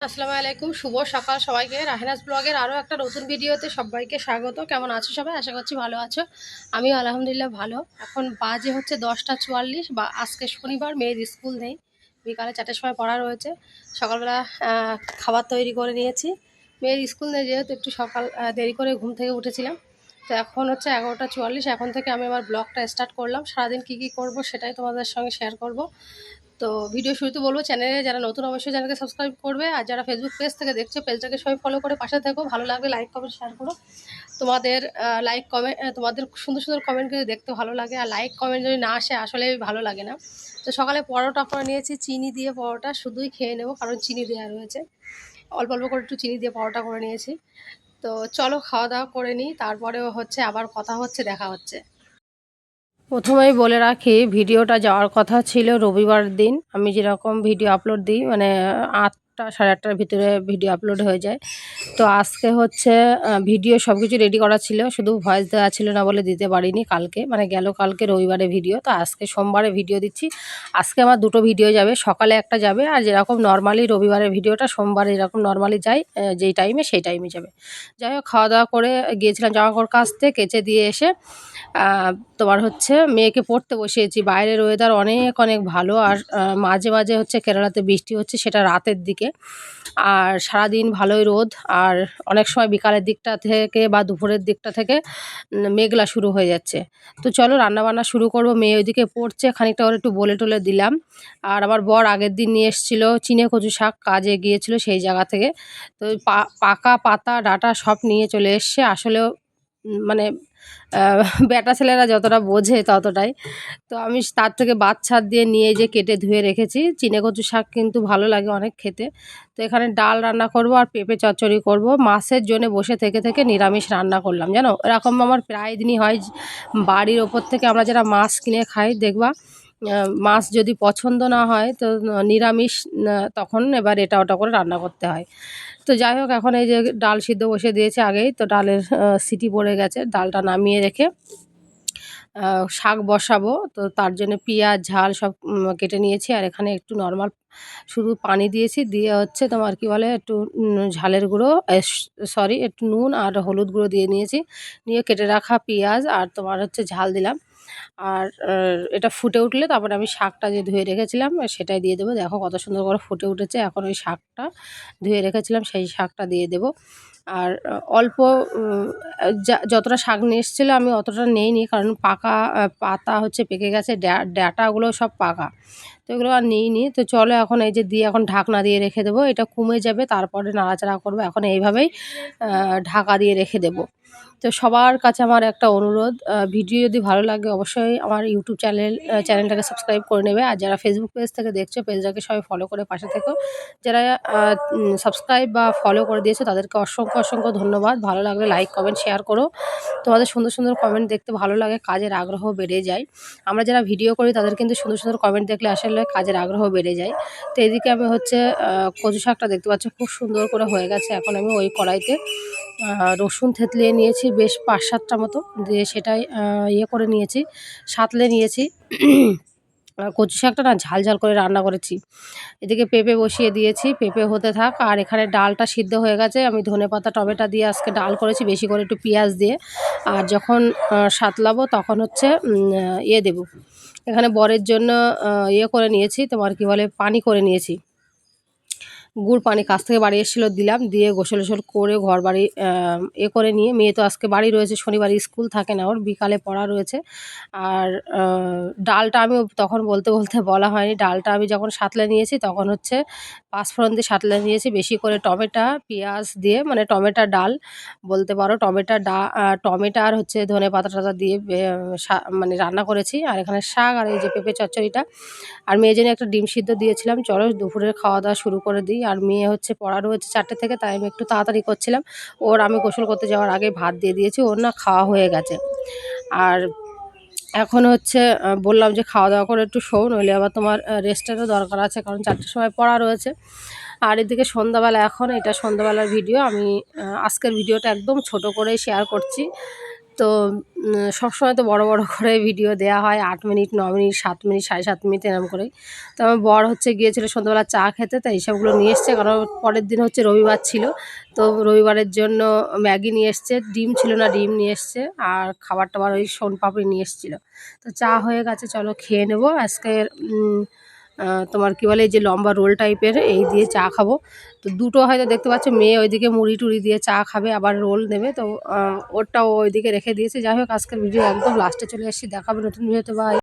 আসসালামু আলাইকুম, শুভ সকাল সবাইকে। রাহেনাস ব্লগের আরও একটা নতুন ভিডিওতে সবাইকে স্বাগত। কেমন আছো সবাই? আশা করছি ভালো আছো। আমিও আলহামদুলিল্লাহ ভালো। এখন বাজে হচ্ছে 10টা 44, বা আজকে শনিবার, মেয়ের স্কুল নেই। বিকালে 4টার সময় পড়া রয়েছে। সকালবেলা খাবার তৈরি করে নিয়েছি। মেয়ের স্কুল নেই যেহেতু একটু সকাল দেরি করে ঘুম থেকে উঠেছিলাম। তো এখন হচ্ছে 11টা 44, এখন থেকে আমি আমার ব্লগটা স্টার্ট করলাম। সারাদিন কী কী করবো সেটাই তোমাদের সঙ্গে শেয়ার করব। তো ভিডিও শুরুতে বলবো, চ্যানেলে যারা নতুন অবশ্যই চ্যানেলকে সাবস্ক্রাইব করবে, আর যারা ফেসবুক পেজ থেকে দেখছো পেজটাকে সবাই ফলো করে পাশে থেকো। ভালো লাগলে লাইক কমেন্ট শেয়ার করো। তোমাদের লাইক কমেন্ট, তোমাদের সুন্দর সুন্দর কমেন্ট কিন্তু দেখতে ভালো লাগে, আর লাইক কমেন্ট যদি না আসে আসলে ভালো লাগে না। তো সকালে পরোটা করে নিয়েছি, চিনি দিয়ে পরোটা, শুধুই খেয়ে নেবো কারণ চিনি দেওয়া রয়েছে। অল্প অল্প করে একটু চিনি দিয়ে পরোটা করে নিয়েছি। তো চলো খাওয়া দাওয়া করে নিই, তারপরেও হচ্ছে আবার কথা হচ্ছে, দেখা হচ্ছে। প্রথমেই বলে রাখি, ভিডিওটা যাওয়ার কথা ছিল রবিবার দিন। আমি যেরকম ভিডিও আপলোড দিই, মানে 8টা 8:30টার ভিতরে ভিডিও আপলোড হয়ে যায়। তো আজকে হচ্ছে ভিডিও সব কিছু রেডি করা ছিল, শুধু ভয়েস দেওয়া ছিল না বলে দিতে পারিনি। কালকে মানে গেল কালকে রবিবারে ভিডিও, তো আজকে সোমবারে ভিডিও দিচ্ছি। আজকে আমার দুটো ভিডিও যাবে, সকালে একটা যাবে, আর যেরকম নর্মালি রবিবারের ভিডিওটা সোমবারে যেরকম নর্মালি যায় যেই টাইমে সেই টাইমে যাবে। যাই হোক, খাওয়া দাওয়া করে গিয়েছিলাম জামাকাপড় কাচতে, কেচে দিয়ে এসে তোমার হচ্ছে মেয়েকে পড়তে বসিয়েছি। বাইরের ওয়েদার অনেক অনেক ভালো, আর মাঝে মাঝে হচ্ছে কেরালাতে বৃষ্টি হচ্ছে, সেটা রাতের দিকে। আর সারাদিন ভালোই রোদ, আর অনেক সময় বিকালের দিকটা থেকে বা দুপুরের দিকটা থেকে মেঘলা শুরু হয়ে যাচ্ছে। তো চলো রান্নাবান্না শুরু করব। মেয়ে ওইদিকে পড়ছে, খানিকটা ওর একটু বলে টলে দিলাম। আর আমার বর আগের দিন নিয়ে এসেছিলো চিনে কচু শাক, কাজে গিয়েছিল সেই জায়গা থেকে। তো ওই পাকা পাতা ডাঁটা সব নিয়ে চলে এসছে। আসলেও মানে ব্যাটা ছেলেরা যতটা বোঝে ততটাই। তো আমি তার থেকে বাদ ছাড় দিয়ে নিয়ে যে কেটে ধুয়ে রেখেছি। চিনেকচু শাক কিন্তু ভালো লাগে অনেক খেতে। তো এখানে ডাল রান্না করব আর পেঁপে চচ্চড়ি করব। মাছের জন্যে বসে থেকে থেকে নিরামিষ রান্না করলাম, জানো এরকম আমার প্রায় দিনই হয়। বাড়ির ওপর থেকে আমরা যারা মাছ কিনে খাই দেখবা, মাছ যদি পছন্দ না হয় তো নিরামিষ, তখন এবার এটা ওটা করে রান্না করতে হয়। তো যাই হোক, এখন এই যে ডাল সিদ্ধ বসিয়ে দিয়েছে আগেই, তো ডালের সিটি পড়ে গেছে। ডালটা নামিয়ে রেখে শাক বসাবো। তো তার জন্যে পেঁয়াজ ঝাল সব কেটে নিয়েছি, আর এখানে একটু নর্মাল শুধু পানি দিয়েছি, দিয়ে হচ্ছে তোমার কি বলে একটু ঝালের গুঁড়ো, সরি একটু নুন আর হলুদ গুঁড়ো দিয়ে নিয়েছি। নিয়ে কেটে রাখা পেঁয়াজ আর তোমার হচ্ছে ঝাল দিলাম। আর এটা ফুটে উঠলে তারপরে আমি শাকটা যে ধুয়ে রেখেছিলাম সেটাই দিয়ে দেবো। দেখো কত সুন্দর করে ফুটে উঠেছে। এখন ওই শাকটা ধুয়ে রেখেছিলাম সেই শাকটা দিয়ে দেবো। আর অল্প যতটা শাক নিয়ে এসেছিলো আমি অতটা নেইনি, কারণ পাকা পাতা হচ্ছে পেকে গেছে, ডাঁটাগুলো সব পাকা, তো এগুলো আর নিইনি। তো চলো এখন এই যে দিয়ে এখন ঢাকনা দিয়ে রেখে দেবো, এটা কমে যাবে তারপরে নাড়াচাড়া করবো। এখন এইভাবেই ঢাকা দিয়ে রেখে দেবো। তো সবার কাছে আমার একটা অনুরোধ, ভিডিও যদি ভালো লাগে অবশ্যই আমার ইউটিউব চ্যানেলটাকে সাবস্ক্রাইব করে নেবে। আর যারা ফেসবুক পেজ থেকে দেখছো পেজটাকে সবাই ফলো করে পাশে থেকো। যারা সাবস্ক্রাইব বা ফলো করে দিয়েছো তাদেরকে অসংখ্য অসংখ্য ধন্যবাদ। ভালো লাগলে লাইক কমেন্ট শেয়ার করো। তোমাদের সুন্দর সুন্দর কমেন্ট দেখতে ভালো লাগে, কাজের আগ্রহ বেড়ে যায়। আমরা যারা ভিডিও করি তাদের কিন্তু সুন্দর সুন্দর কমেন্ট দেখলে আসলে কাজের আগ্রহ বেড়ে যায়। তো এদিকে আমি হচ্ছে কচু শাকটা দেখতে পাচ্ছ খুব সুন্দর করে হয়ে গেছে। এখন আমি ওই কড়াইতে রসুন থেতলিয়ে নিয়েছি বেশ 5-7টা মতো, দিয়ে সেটাই ইয়ে করে নিয়েছি, সাঁতলে নিয়েছি। কচু শাকটা না ঝাল ঝাল করে রান্না করেছি। এদিকে পেঁপে বসিয়ে দিয়েছি, পেঁপে হতে থাক। আর এখানে ডালটা সিদ্ধ হয়ে গেছে। আমি ধনেপাতা টমেটো দিয়ে আজকে ডাল করেছি, বেশি করে একটু পেঁয়াজ দিয়ে। আর যখন সাঁতলাবো তখন হচ্ছে ইয়ে দেবো, এখানে বরের জন্য ইয়ে করে নিয়েছি, তোমার কি বলে পানি করে নিয়েছি, গুড় পানি। কাছ থেকে বাড়ি এসেছিলো দিলাম, দিয়ে গোসল টোসল করে ঘর বাড়ি এ করে নিয়ে, মেয়ে তো আজকে বাড়ি রয়েছে, শনিবার স্কুল থাকে না ওর, বিকালে পড়া রয়েছে। আর ডালটা আমি তখন বলতে বলতে বলা হয়নি, ডালটা আমি যখন সাঁতলে নিয়েছি তখন হচ্ছে পাঁচফোড়ন দিয়ে সাঁতলে নিয়েছি, বেশি করে টমেটো পেঁয়াজ দিয়ে, মানে টমেটো ডাল বলতে পারো। টমেটো আর হচ্ছে ধনেপাতা টাতা দিয়ে মানে রান্না করেছি। আর এখানে শাক আর এই যে পেঁপে চচ্চড়িটা। আর মেয়ের জন্য একটা ডিম সিদ্ধ দিয়েছিলাম। চলো দুপুরের খাওয়া দাওয়া শুরু করে দিই। আর মেয়ে হচ্ছে পড়া রয়েছে 4টে থেকে, তাই আমি একটু তাড়াতাড়ি করছিলাম। ওর আমি গোসল করতে যাওয়ার আগে ভাত দিয়ে দিয়েছি, ওর না খাওয়া হয়ে গেছে। আর এখন হচ্ছে বললাম যে খাওয়া দাওয়া করে একটু শোও, নইলে আবার তোমার রেস্টেরও দরকার আছে, কারণ 4টের সময় পড়া রয়েছে। আর এদিকে সন্ধ্যাবেলা, এখন এটা সন্ধ্যাবেলার ভিডিও। আমি আজকের ভিডিওটা একদম ছোট করেই শেয়ার করছি। তো সবসময় তো বড় বড় করে ভিডিও দেওয়া হয়, 8 মিনিট, 9 মিনিট, 7 মিনিট, 7.5 মিনিট এরকম করেই। তো আমার বর হচ্ছে গিয়েছিল সন্ধ্যাবেলা চা খেতে, তাই এইসবগুলো নিয়ে এসছে, কারণ পরের দিন হচ্ছে রবিবার ছিল। তো রবিবারের জন্য ম্যাগি নিয়ে এসছে, ডিম ছিল না, ডিম নিয়ে এসছে, আর খাবার টাবার ওই সোনপাপড়ি নিয়ে এসেছিলো। তো চা হয়ে গেছে, চলো খেয়ে নেবো আজকের। তোমার কি বলে, এই যে লম্বা রোল টাইপের, এই দিয়ে চা খাবো। তো দুটো হয়তো দেখতে পাচ্ছ, মেয়ে ওইদিকে মুড়ি টুড়ি দিয়ে চা খাবে, আবার রোল নেবে, তো ওরটাও ওইদিকে রেখে দিয়েছে। যাই হোক, আজকের ভিডিও একদম লাস্টে চলে এসেছি, দেখাবে নতুন ভিডিওতে। বাই।